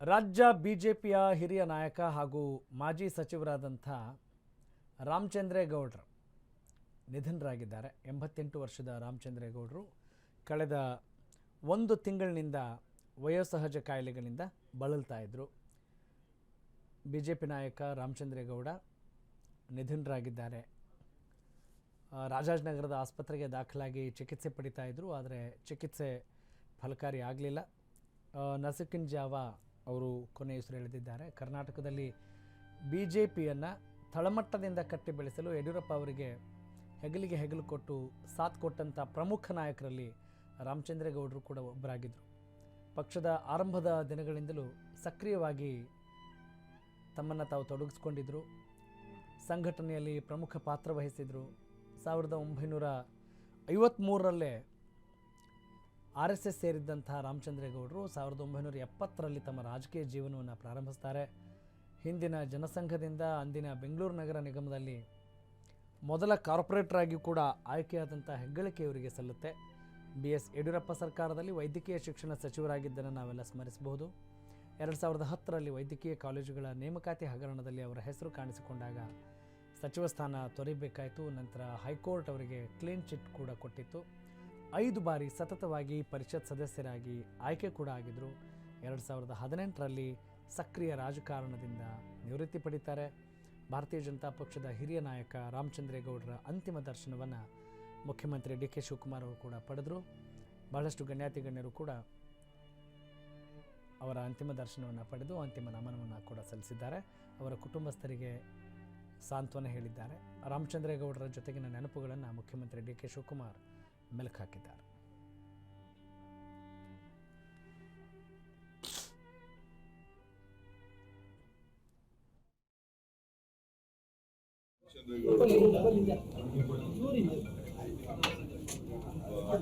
ರಾಜ್ಯ ಬಿಜೆಪಿಯ ಹಿರಿಯ ನಾಯಕ ಹಾಗೂ ಮಾಜಿ ಸಚಿವರಾದಂಥ ರಾಮಚಂದ್ರೇಗೌಡರು ನಿಧನರಾಗಿದ್ದಾರೆ. 88 ವರ್ಷದ ರಾಮಚಂದ್ರೇಗೌಡರು ಕಳೆದ 1 ತಿಂಗಳಿನಿಂದ ವಯೋಸಹಜ ಕಾಯಿಲೆಗಳಿಂದ ಬಳಲ್ತಾ ಇದ್ದರು. ಬಿಜೆಪಿ ನಾಯಕ ರಾಮಚಂದ್ರೇಗೌಡ ನಿಧನರಾಗಿದ್ದಾರೆ. ರಾಜಾಜಿನಗರದ ಆಸ್ಪತ್ರೆಗೆ ದಾಖಲಾಗಿ ಚಿಕಿತ್ಸೆ ಪಡಿತಾ ಇದ್ದರು. ಆದರೆ ಚಿಕಿತ್ಸೆ ಫಲಕಾರಿ ಆಗಲಿಲ್ಲ. ನಸುಕಿನ ಜಾವ ಅವರು ಕೊನೆಯುಸಿರೆಳೆದಿದ್ದಾರೆ. ಕರ್ನಾಟಕದಲ್ಲಿ ಬಿಜೆಪಿಯನ್ನು ತಳಮಟ್ಟದಿಂದ ಕಟ್ಟಿ ಬೆಳೆಸಲು ಯಡಿಯೂರಪ್ಪ ಅವರಿಗೆ ಹೆಗಲಿಗೆ ಹೆಗಲು ಕೊಟ್ಟು ಸಾಥ್ ಕೊಟ್ಟಂಥ ಪ್ರಮುಖ ನಾಯಕರಲ್ಲಿ ರಾಮಚಂದ್ರೇಗೌಡರು ಕೂಡ ಒಬ್ಬರಾಗಿದ್ದರು. ಪಕ್ಷದ ಆರಂಭದ ದಿನಗಳಿಂದಲೂ ಸಕ್ರಿಯವಾಗಿ ತಮ್ಮನ್ನು ತಾವು ತೊಡಗಿಸ್ಕೊಂಡಿದ್ದರು. ಸಂಘಟನೆಯಲ್ಲಿ ಪ್ರಮುಖ ಪಾತ್ರ ವಹಿಸಿದರು. 1953ರಲ್ಲೇ RSS ಸೇರಿದ್ದಂಥ ರಾಮಚಂದ್ರೇಗೌಡರು 1970ರಲ್ಲಿ ತಮ್ಮ ರಾಜಕೀಯ ಜೀವನವನ್ನು ಪ್ರಾರಂಭಿಸ್ತಾರೆ. ಹಿಂದಿನ ಜನಸಂಘದಿಂದ ಅಂದಿನ ಬೆಂಗಳೂರು ನಗರ ನಿಗಮದಲ್ಲಿ ಮೊದಲ ಕಾರ್ಪೊರೇಟರ್ ಆಗಿ ಕೂಡ ಆಯ್ಕೆಯಾದಂಥ ಹೆಗ್ಗಳಿಕೆ ಇವರಿಗೆ ಸಲ್ಲುತ್ತೆ. BS ಯಡಿಯೂರಪ್ಪ ಸರ್ಕಾರದಲ್ಲಿ ವೈದ್ಯಕೀಯ ಶಿಕ್ಷಣ ಸಚಿವರಾಗಿದ್ದನ್ನು ನಾವೆಲ್ಲ ಸ್ಮರಿಸಬಹುದು. 2010ರಲ್ಲಿ ವೈದ್ಯಕೀಯ ಕಾಲೇಜುಗಳ ನೇಮಕಾತಿ ಹಗರಣದಲ್ಲಿ ಅವರ ಹೆಸರು ಕಾಣಿಸಿಕೊಂಡಾಗ ಸಚಿವ ಸ್ಥಾನ ತೊರೆಯಬೇಕಾಯಿತು. ನಂತರ ಹೈಕೋರ್ಟ್ ಅವರಿಗೆ ಕ್ಲೀನ್ ಚಿಟ್ ಕೂಡ ಕೊಟ್ಟಿತ್ತು. 5 ಬಾರಿ ಸತತವಾಗಿ ಪರಿಷತ್ ಸದಸ್ಯರಾಗಿ ಆಯ್ಕೆ ಕೂಡ ಆಗಿದ್ದರು. 2018ರಲ್ಲಿ ಸಕ್ರಿಯ ರಾಜಕಾರಣದಿಂದ ನಿವೃತ್ತಿ ಪಡಿತಾರೆ. ಭಾರತೀಯ ಜನತಾ ಪಕ್ಷದ ಹಿರಿಯ ನಾಯಕ ರಾಮಚಂದ್ರೇಗೌಡರ ಅಂತಿಮ ದರ್ಶನವನ್ನು ಮುಖ್ಯಮಂತ್ರಿ DK ಶಿವಕುಮಾರ್ ಅವರು ಕೂಡ ಪಡೆದರು. ಬಹಳಷ್ಟು ಗಣ್ಯಾತಿ ಗಣ್ಯರು ಕೂಡ ಅವರ ಅಂತಿಮ ದರ್ಶನವನ್ನು ಪಡೆದು ಅಂತಿಮ ನಮನವನ್ನು ಕೂಡ ಸಲ್ಲಿಸಿದ್ದಾರೆ. ಅವರ ಕುಟುಂಬಸ್ಥರಿಗೆ ಸಾಂತ್ವನ ಹೇಳಿದ್ದಾರೆ. ರಾಮಚಂದ್ರೇಗೌಡರ ಜೊತೆಗಿನ ನೆನಪುಗಳನ್ನು ಮುಖ್ಯಮಂತ್ರಿ DK ಶಿವಕುಮಾರ್ ಮೆಲುಕು ಹಾಕಿದ್ದಾರೆ.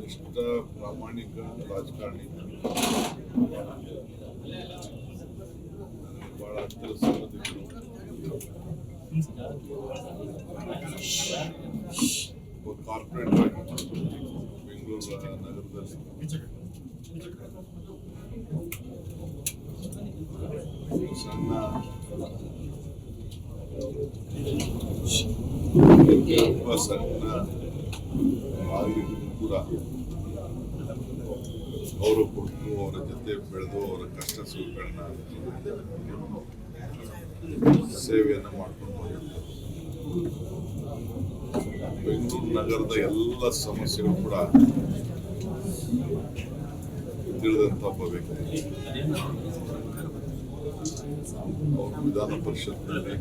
ಇಷ್ಟ ಪ್ರಾಮಾಣಿಕ ರಾಜಕಾರಣಿ, ಬಹಳ ಹತ್ತಿರ ಸಂಬಂಧಿಕರು, ಕಾರ್ಪೊರೇಟ್ ಆಗಿ ಬೆಂಗಳೂರು ನಗರದಲ್ಲಿ ಸಣ್ಣ ಆಗಲಿಗೂ ಕೂಡ ಗೌರವ ಕೊಟ್ಟು ಅವರ ಜೊತೆ ಬೆಳೆದು ಅವರ ಕಷ್ಟ ಸುಖಗಳನ್ನ ಸೇವೆಯನ್ನು ಮಾಡ್ಕೊಂಡು ಬಂದಿರ್ತಾರೆ. ಬೆಂಗಳೂರು ನಗರದ ಎಲ್ಲ ಸಮಸ್ಯೆಗಳು ಕೂಡ ತಿಳಿದಂಥ ಒಬ್ಬ ವ್ಯಕ್ತಿ. ಅವರು ವಿಧಾನ ಪರಿಷತ್ನಲ್ಲಿ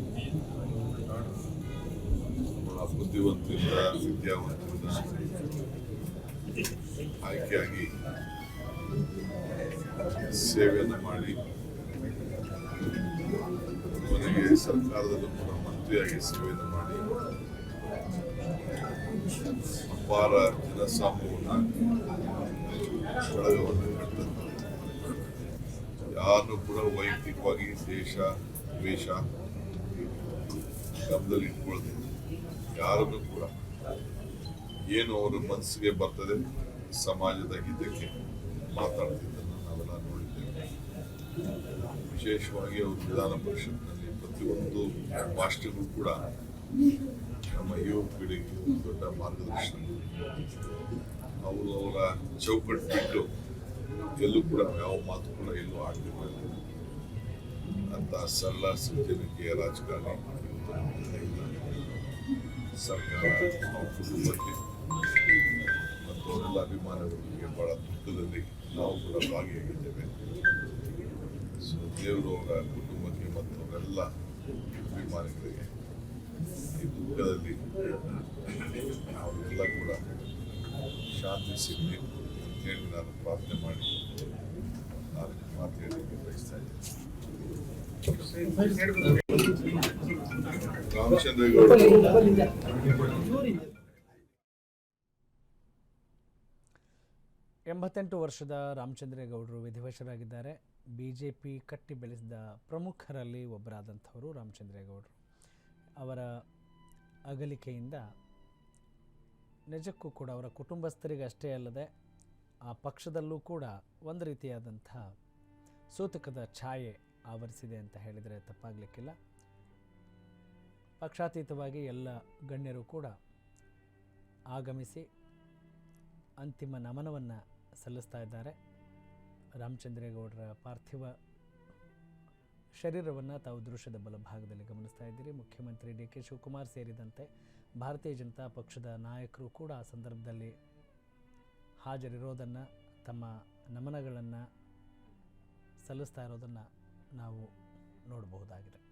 ಬುದ್ಧಿವಂತಿಂದ ವಿದ್ಯಾವಂತಿಂದ ಆಯ್ಕೆಯಾಗಿ ಸೇವೆಯನ್ನು ಮಾಡಿ ಕೊನೆಗೆ ಸರ್ಕಾರದಲ್ಲೂ ಕೂಡ ಮಂತ್ರಿಯಾಗಿ ಸೇವೆಯನ್ನು ಮಾಡಿ ಅಪಾರ ಜನಸಾಮೂಹವನ್ನು ಬಳಗವನ್ನು ಕಟ್ಟಿದಂತ, ಯಾರನ್ನು ಕೂಡ ವೈಯಕ್ತಿಕವಾಗಿ ದೇಶ ದ್ವೇಷ ಗಮನದಲ್ಲಿ ಇಟ್ಕೊಳ್ತೇವೆ. ಯಾರನ್ನು ಕೂಡ ಏನು ಅವರ ಮನಸ್ಸಿಗೆ ಬರ್ತದೆ ಸಮಾಜದ ಹಿತಕ್ಕೆ ಮಾತಾಡ್ತಿದ್ದನ್ನು ನಾವೆಲ್ಲ ನೋಡಿದ್ದೇವೆ. ವಿಶೇಷವಾಗಿ ಅವರು ವಿಧಾನ ಪರಿಷತ್ನಲ್ಲಿ ಪ್ರತಿಯೊಂದು ಭಾಷಣಗಳು ಕೂಡ ನಮ್ಮ ಯುವ ಪೀಳಿಗೆ ದೊಡ್ಡ ಮಾರ್ಗದರ್ಶನ. ಅವರು ಅವರ ಚೌಕಟ್ಟು ಬಿಟ್ಟು ಎಲ್ಲೂ ಕೂಡ ಯಾವ ಮಾತು ಕೂಡ ಎಲ್ಲೂ ಆಡ್ತಿರಲಿಲ್ಲ. ಅಂತಹ ಸರಳ ಸಜ್ಜನಿಕೆಯ ರಾಜಕಾರಣಿ ಸರ್ಕಾರ ನಮ್ಮ ಕುಟುಂಬಕ್ಕೆ ಮತ್ತು ಅವರೆಲ್ಲ ಅಭಿಮಾನಿಗಳಿಗೆ ಬಹಳ ದುಃಖದಲ್ಲಿ ನಾವು ಕೂಡ ಭಾಗಿಯಾಗಿದ್ದೇವೆ. ಸೊ ದೇವರು ಅವರ ಕುಟುಂಬಕ್ಕೆ ಮತ್ತು ಅವರೆಲ್ಲ ಅಭಿಮಾನಿಗಳಿಗೆ ಈ ದುಃಖದಲ್ಲಿ ಅವರೆಲ್ಲ ಕೂಡ ಶಾಂತಿ ಸಿಗಲಿ ಅಂತೇಳಿ ನಾನು ಪ್ರಾರ್ಥನೆ ಮಾಡಿ ನಾನು ಮಾತು ಹೇಳಲಿಕ್ಕೆ ಬಯಸ್ತಾ ಇದ್ದೇನೆ. ರಾಮಚಂದ್ರೇಗೌಡ 88 ವರ್ಷದ ರಾಮಚಂದ್ರೇಗೌಡರು ವಿಧಿವಶರಾಗಿದ್ದಾರೆ. ಬಿಜೆಪಿ ಕಟ್ಟಿ ಬೆಳೆಸಿದ ಪ್ರಮುಖರಲ್ಲಿ ಒಬ್ಬರಾದಂಥವರು ರಾಮಚಂದ್ರೇಗೌಡರು. ಅವರ ಅಗಲಿಕೆಯಿಂದ ನಿಜಕ್ಕೂ ಕೂಡ ಅವರ ಕುಟುಂಬಸ್ಥರಿಗೆ ಅಷ್ಟೇ ಅಲ್ಲದೆ ಆ ಪಕ್ಷದಲ್ಲೂ ಕೂಡ ಒಂದು ರೀತಿಯಾದಂಥ ಸೂತಕದ ಛಾಯೆ ಆವರಿಸಿದೆ ಅಂತ ಹೇಳಿದರೆ ತಪ್ಪಾಗಲಿಕ್ಕಿಲ್ಲ. ಪಕ್ಷಾತೀತವಾಗಿ ಎಲ್ಲ ಗಣ್ಯರು ಕೂಡ ಆಗಮಿಸಿ ಅಂತಿಮ ನಮನವನ್ನು ಸಲ್ಲಿಸ್ತಾ ಇದ್ದಾರೆ. ರಾಮಚಂದ್ರೇಗೌಡರ ಪಾರ್ಥಿವ ಶರೀರವನ್ನು ತಾವು ದೃಶ್ಯದ ಬಲಭಾಗದಲ್ಲಿ ಗಮನಿಸ್ತಾ ಇದ್ದೀರಿ. ಮುಖ್ಯಮಂತ್ರಿ ಡಿ ಕೆ ಶಿವಕುಮಾರ್ ಸೇರಿದಂತೆ ಭಾರತೀಯ ಜನತಾ ಪಕ್ಷದ ನಾಯಕರು ಕೂಡ ಆ ಸಂದರ್ಭದಲ್ಲಿ ಹಾಜರಿರೋದನ್ನು, ತಮ್ಮ ನಮನಗಳನ್ನು ಸಲ್ಲಿಸ್ತಾ ಇರೋದನ್ನು ನಾವು ನೋಡಬಹುದಾಗಿದೆ.